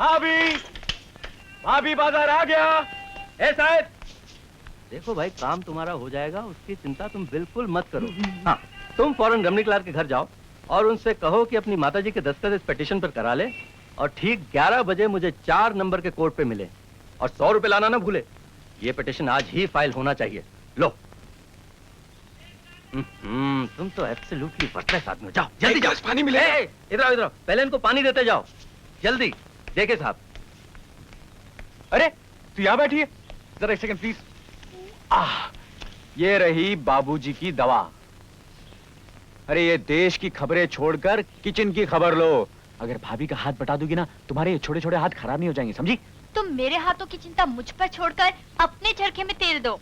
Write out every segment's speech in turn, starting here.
भाभी, भाभी बाजार आ गया। ए साहब, देखो भाई, काम तुम्हारा हो जाएगा, उसकी चिंता तुम बिल्कुल मत करो। हाँ, तुम फौरन रमनी क्लार्क के घर जाओ और उनसे कहो कि अपनी माताजी के दस्तखत इस पिटीशन पर करा ले और ठीक 11 बजे मुझे 4 नंबर के कोर्ट पे मिले और 100 रुपए लाना ना भूले। ये पिटीशन आज ही फाइल होना चाहिए। लो। तुम तो एब्सोल्युटली वर्टलेस आदमी हो। जाओ जल्दी जाओ। पानी मिले। इधर आओ, इधर आओ। पहले इनको पानी देते जाओ, जल्दी। देखे साहब। अरे तू यहाँ बैठी है, जरा एक सेकंड प्लीज। ये रही बाबूजी की दवा। अरे ये देश की खबरें छोड़कर किचन की खबर लो। अगर भाभी का हाथ बटा दूंगी ना, तुम्हारे छोटे छोटे हाथ खराब नहीं हो जाएंगे, समझी? तुम मेरे हाथों की चिंता मुझ पर छोड़कर अपने चरखे में तेल दो।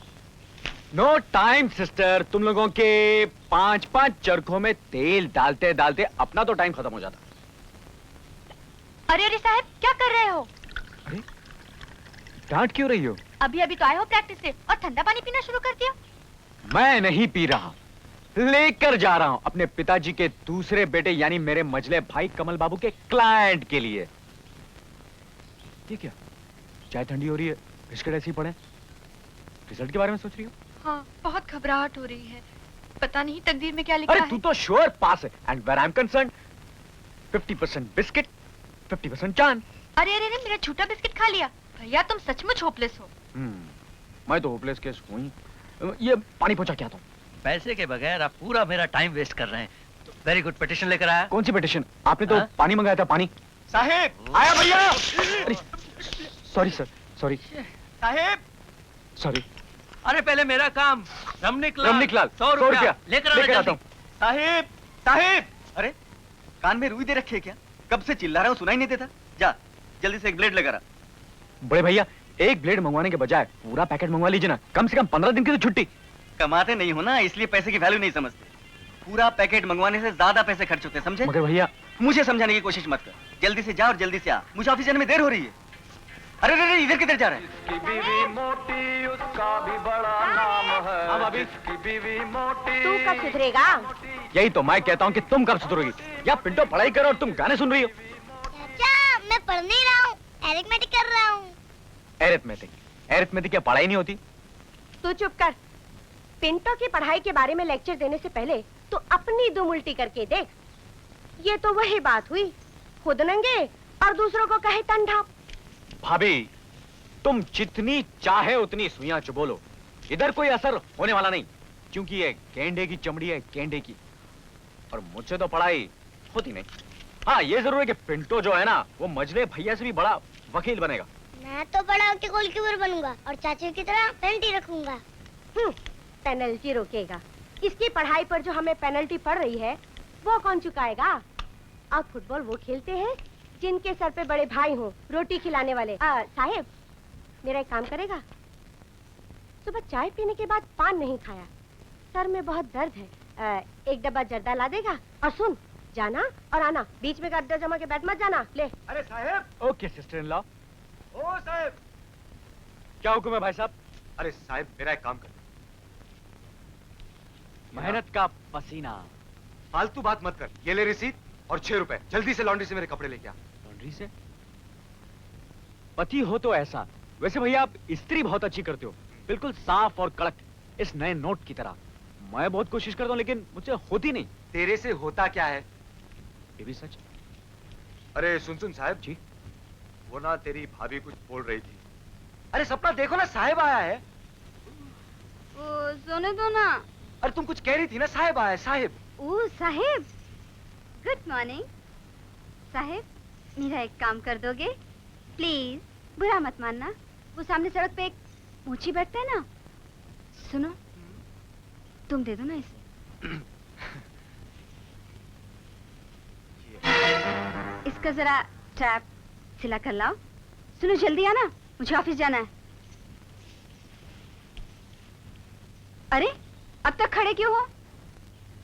नो टाइम सिस्टर, तुम लोगों के 5-5 चरखों में तेल डालते डालते अपना तो टाइम खत्म हो जाता। अरे अरे साहब, क्या कर रहे हो? अरे डांट क्यों रही हो? अभी अभी तो आए हो प्रैक्टिस से और ठंडा पानी पीना शुरू कर दिया। मैं नहीं पी रहा, लेकर जा रहा हूं अपने पिताजी के दूसरे बेटे यानी मेरे मझले भाई कमल बाबू के क्लाइंट के लिए। ये क्या, चाय ठंडी हो रही है, बिस्किट ऐसे ही पड़े। रिजल्ट के बारे में सोच रही हो? हाँ, बहुत घबराहट हो रही है। पता नहीं तकदीर में क्या लिखा है। अरे तू तो श्योर पास है। And where I am concerned 50% biscuit 50% चांद। अरे अरे अरे, मेरा झूठा बिस्किट खा लिया। भैया तुम सचमुच होपलेस हो। मैं तो होपलेस केस हूं ही। ये पानी पहुंचा क्या तुम? पैसे के बगैर आप पूरा मेरा टाइम वेस्ट कर रहे हैं। वेरी गुड, पिटीशन लेकर आया। कौन सी पिटीशन? आपने तो पानी मंगाया था। पानी साहेब आया भैया। सॉरी सर, सॉरी साहेब। सॉरी। अरे पहले मेरा काम। रमनिक लाल 100 रुपया लेकर आता हूँ। साहेब साहेब, अरे कान में रुई दे रखी है क्या? कब से चिल्ला रहा हूँ, सुनाई नहीं देता? जा जल्दी से एक ब्लेड लेकर आ। बड़े भैया, एक ब्लेड मंगवाने के बजाय पूरा पैकेट मंगवा लीजिए ना। कम से कम 15 दिन की तो छुट्टी। कमाते नहीं हो ना, इसलिए पैसे की वैल्यू नहीं समझते। पूरा पैकेट मंगवाने से ज्यादा पैसे खर्च होते, समझे? मगर भैया, मुझे समझाने की कोशिश मत कर। जल्दी से जा और जल्दी से आ, मुझे ऑफिस जाने में देर हो रही है। अरे अरे इधर किधर जा रहे हैं? बीवी मोटी उसका भी बड़ा नाम है। हाँ भाभी। बीवी मोटी। तू कब सुधरेगा? यही तो मैं कहता हूँ कि तुम कब सुधरोगी। या पिंटो पढ़ाई करो और तुम गाने सुन रही हो। चाचा, मैं पढ़ नहीं रहा हूँ, अरिथमेटिक कर रहा हूँ। एरिथमेटिक? एरिथमेटिक क्या पढ़ाई नहीं होती? तू चुप कर। पिंटो की पढ़ाई के बारे में लेक्चर देने से पहले तू अपनी दुम उल्टी करके देख। ये तो वही बात हुई, खुद नंगे और दूसरों को कहे टंडा। भाभी, तुम जितनी चाहे उतनी सुइयां चुभो लो, इधर कोई असर होने वाला नहीं, क्योंकि ये गेंडे की चमड़ी है, गेंडे की। और मुझसे तो पढ़ाई होती नहीं। हाँ, ये जरूर है कि पिंटो जो है ना, वो मजले भैया से भी बड़ा वकील बनेगा। मैं तो बड़ा होके गोलकीपर बनूंगा और चाचू की तरह पेनल्टी रखूंगा। पेनल्टी रोकेगा? इसकी पढ़ाई पर जो हमें पेनल्टी पड़ रही है, वो कौन चुकाएगा? अब फुटबॉल वो खेलते हैं जिनके सर पे बड़े भाई हो, रोटी खिलाने वाले। साहेब, मेरा एक काम करेगा? सुबह चाय पीने के बाद पान नहीं खाया, सर में बहुत दर्द है। एक डब्बा जर्दा ला देगा? और सुन, जाना और आना, बीच में गड्ढा जमा के बैठ मत जाना। ले। अरे साहेब। Okay sister in law. ओ साहेब। क्या हुक्म है भाई साहब? अरे साहेब, मेरा एक काम कर। मेहनत का पसीना। फालतू बात मत कर। ये ले रसीद और 6 रुपए। जल्दी से लॉन्ड्री से मेरे कपड़े लेके आ। लॉन्ड्री से? पति हो तो ऐसा। वैसे भैया, आप इस्त्री बहुत अच्छी करते हो, बिल्कुल साफ और कड़क, इस नए नोट की तरह। मैं बहुत कोशिश करता हूँ लेकिन मुझसे होती नहीं। तेरे से होता क्या है? ये भी सच। अरे सुन सुन साहब जी। वो ना तेरी भाभी कुछ बोल रही थी। अरे सपना देखो ना, साहेब आया है। ओ, सोने दो ना। अरे तुम कुछ कह रही थी ना, साहेब आया है, साहेब। ओ साहेब, गुड मॉर्निंग। साहेब, मेरा एक काम कर दोगे प्लीज? बुरा मत मानना, वो सामने सड़क पे एक मोची बैठता है ना, सुनो, तुम दे दो ना इसे। इसका जरा टैप सिला कर लाओ। सुनो, जल्दी आना, मुझे ऑफिस जाना है। अरे अब तक खड़े क्यों हो?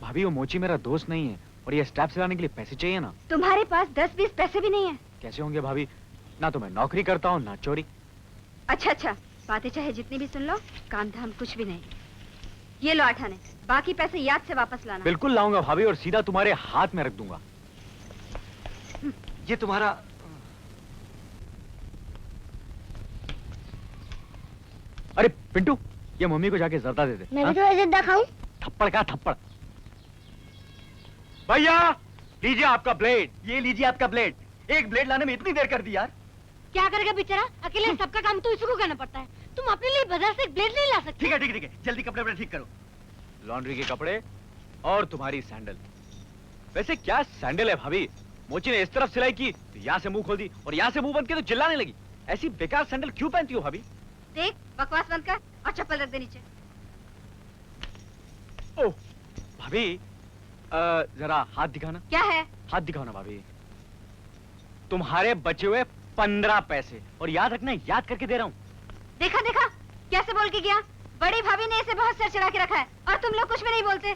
भाभी, वो मोची मेरा दोस्त नहीं है और ये स्टैप सिलाने के लिए पैसे चाहिए ना। तुम्हारे पास 10-20 पैसे भी नहीं है? कैसे होंगे भाभी, ना तो मैं नौकरी करता हूँ ना चोरी। अच्छा अच्छा, बातें चाहे जितनी भी सुन लो, काम धाम कुछ भी नहीं। ये लो 8 आने, बाकी पैसे याद से वापस लाना। बिल्कुल लाऊंगा भाभी, और सीधा तुम्हारे हाथ में रख दूंगा। ये तुम्हारा अरे पिंटू, ये मम्मी को जाके जर्दा दे दे। मैं हाँ? भी तो इज्जत खाऊं। थप्पड़ का थप्पड़। भैया लीजिए आपका ब्लेड। ये लीजिए आपका ब्लेड। एक ब्लेड लाने में इतनी देर कर दी यार। क्या करेगा बेचारा, अकेले सबका काम तो इसको करना पड़ता है। तुम अपने लिए बाजार से एक ब्लेड नहीं ला सकते? ठीक है ठीक है ठीक है, जल्दी कपड़े वपड़े ठीक करो। लॉन्ड्री के कपड़े और तुम्हारी सैंडल। वैसे क्या सैंडल है भाभी, मोची ने इस तरफ सिलाई की तो यहाँ से मुंह खोल दी और यहाँ से मुंह बंद किया तो चिल्लाने लगी। ऐसी बेकार सैंडल क्यों पहनती हो भाभी? देख, बकवास बंद कर और चप्पल रख दे नीचे। ओह भाभी, जरा हाथ दिखाना। क्या है? हाथ दिखाओ ना भाभी। तुम्हारे बचे हुए 15 पैसे, और याद रखना, याद करके दे रहा हूँ। देखा देखा कैसे बोल के गया। बड़ी भाभी ने इसे बहुत सर चढ़ा के रखा है और तुम लोग कुछ भी नहीं बोलते।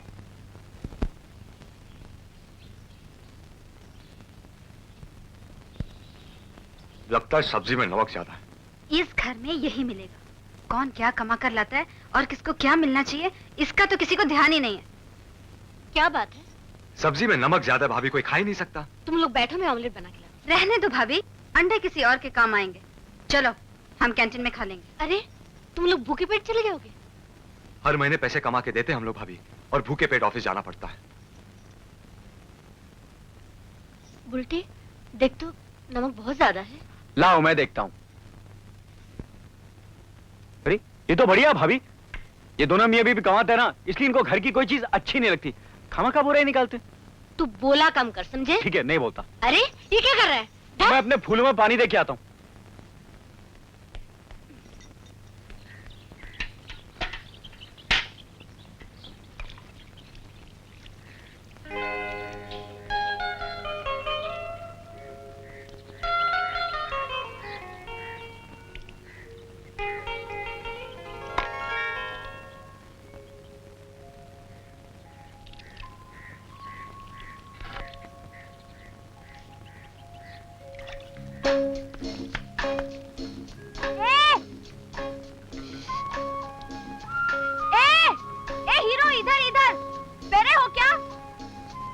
लगता है सब्जी में नमक ज्यादा है। इस घर में यही मिलेगा। कौन क्या कमा कर लाता है और किसको क्या मिलना चाहिए, इसका तो किसी को ध्यान ही नहीं है। क्या बात है? सब्जी में नमक ज्यादा है भाभी, कोई खा ही नहीं सकता। तुम लोग बैठो, मैं ऑमलेट बना के लाऊं। रहने दो भाभी, अंडे किसी और के काम आएंगे। चलो हम कैंटीन में खा लेंगे। अरे तुम लोग भूखे पेट चले जाओगे? हर महीने पैसे कमा के देते हम लोग भाभी, और भूखे पेट ऑफिस जाना पड़ता है। बुल्टी देख तो, नमक बहुत ज्यादा है। लाओ मैं देखता हूँ। अरे ये तो बढ़िया भाभी, ये दोनों मियाँ बीवी कमाते हैं ना, इसलिए इनको घर की कोई चीज अच्छी नहीं लगती। खामा बुरा ही निकालते। तू बोला कम कर, समझे? ठीक है, नहीं बोलता। अरे ये क्या कर रहा है? मैं अपने फूलों में पानी दे के आता हूँ।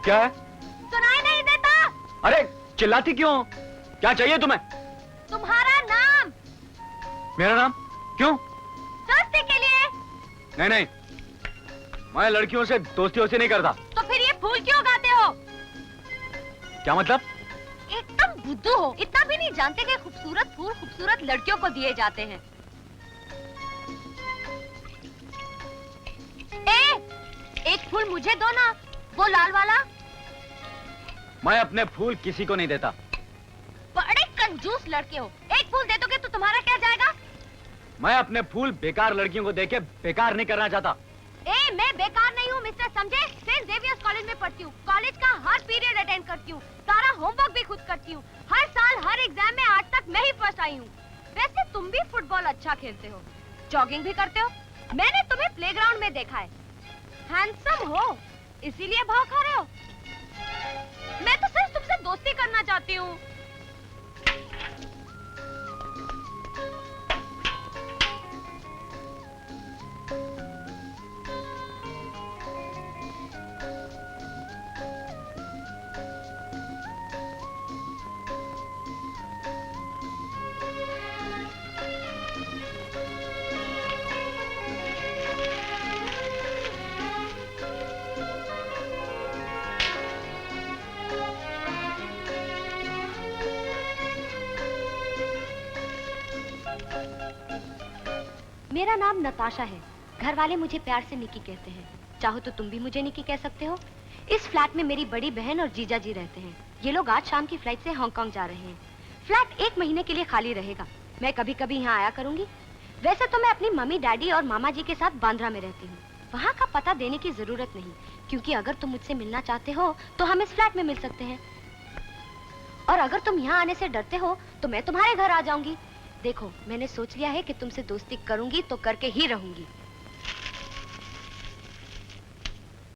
क्या है? सुनाई नहीं देता? अरे चिल्लाती क्यों? क्या चाहिए तुम्हें? तुम्हारा नाम। मेरा नाम? क्यों? दोस्ती के लिए। नहीं नहीं, मैं लड़कियों से दोस्ती वोस्ती नहीं करता। तो फिर ये फूल क्यों गाते हो? क्या मतलब? एकदम बुद्धू हो, इतना भी नहीं जानते कि खूबसूरत फूल खूबसूरत लड़कियों को दिए जाते हैं। एक फूल मुझे दो ना, वो लाल वाला। मैं अपने फूल किसी को नहीं देता। बड़े कंजूस लड़के हो, एक फूल दे दोगे तो तुम्हारा क्या जाएगा? मैं अपने फूल बेकार लड़कियों को देके बेकार नहीं करना चाहता। मैं बेकार नहीं हूँ मिस्टर, समझे? सेंट जेवियर्स कॉलेज में पढ़ती हूँ, कॉलेज का हर पीरियड अटेंड करती हूँ, सारा होमवर्क भी खुद करती हूँ, हर साल हर एग्जाम में आज तक मैं ही फर्स्ट आई हूँ। वैसे तुम भी फुटबॉल अच्छा खेलते हो, जॉगिंग भी करते हो, मैंने तुम्हें प्लेग्राउंड में देखा है। हैंडसम हो, इसीलिए भाव खा रहे हो। मैं तो सिर्फ तुमसे दोस्ती करना चाहती हूँ। मेरा नाम नताशा है, घर वाले मुझे प्यार से निकी कहते हैं। चाहो तो तुम भी मुझे निकी कह सकते हो। इस फ्लैट में मेरी बड़ी बहन और जीजा जी रहते हैं। ये लोग आज शाम की फ्लाइट से हांगकांग जा रहे हैं। फ्लैट 1 महीने के लिए खाली रहेगा। मैं कभी कभी यहाँ आया करूंगी। वैसे तो मैं अपनी मम्मी डैडी और मामा जी के साथ बांद्रा में रहती हूँ। वहाँ का पता देने की जरूरत नहीं, क्योंकि अगर तुम मुझसे मिलना चाहते हो तो हम इस फ्लैट में मिल सकते हैं। और अगर तुम यहाँ आने से डरते हो तो मैं तुम्हारे घर आ जाऊंगी। देखो, मैंने सोच लिया है कि तुमसे दोस्ती करूंगी तो करके ही रहूंगी।